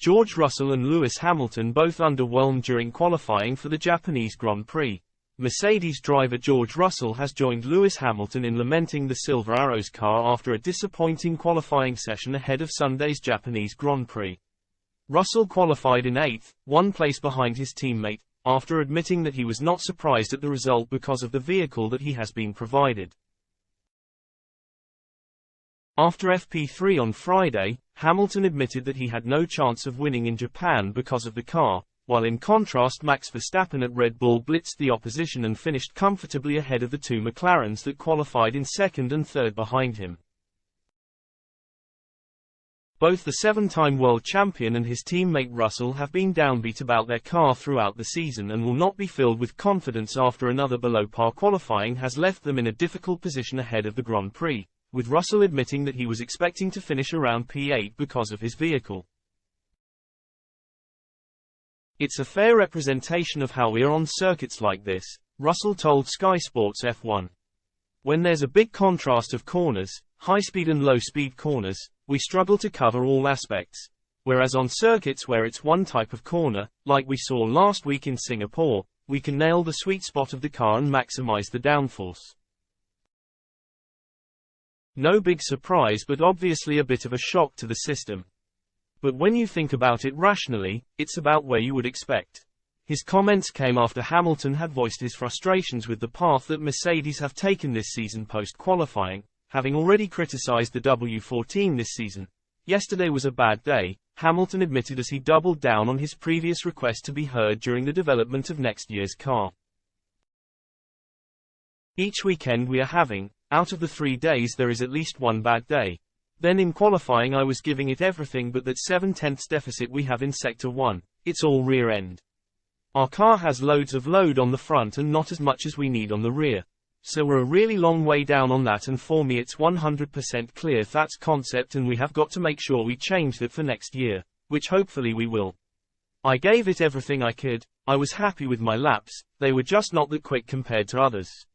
George Russell and Lewis Hamilton both underwhelmed during qualifying for the Japanese Grand Prix. Mercedes driver George Russell has joined Lewis Hamilton in lamenting the Silver Arrows car after a disappointing qualifying session ahead of Sunday's Japanese Grand Prix. Russell qualified in 8th, one place behind his teammate, after admitting that he was not surprised at the result because of the vehicle that he has been provided. After FP3 on Friday, Hamilton admitted that he had no chance of winning in Japan because of the car, while in contrast Max Verstappen at Red Bull blitzed the opposition and finished comfortably ahead of the two McLarens that qualified in 2nd and 3rd behind him. Both the 7-time world champion and his teammate Russell have been downbeat about their car throughout the season and will not be filled with confidence after another below-par qualifying has left them in a difficult position ahead of the Grand Prix, with Russell admitting that he was expecting to finish around P8 because of his vehicle. "It's a fair representation of how we are on circuits like this," Russell told Sky Sports F1. "When there's a big contrast of corners, high-speed and low-speed corners, we struggle to cover all aspects. Whereas on circuits where it's one type of corner, like we saw last week in Singapore, we can nail the sweet spot of the car and maximize the downforce." No big surprise, but obviously a bit of a shock to the system. But when you think about it rationally, it's about where you would expect. His comments came after Hamilton had voiced his frustrations with the path that Mercedes have taken this season post-qualifying, having already criticized the W14 this season. "Yesterday was a bad day," Hamilton admitted as he doubled down on his previous request to be heard during the development of next year's car. "Each weekend we are having, out of the 3 days there is at least one bad day. Then in qualifying I was giving it everything, but that 7/10 deficit we have in Sector 1, it's all rear end. Our car has loads of load on the front and not as much as we need on the rear. So we're a really long way down on that, and for me it's 100% clear that's concept and we have got to make sure we change that for next year, which hopefully we will. I gave it everything I could, I was happy with my laps, they were just not that quick compared to others.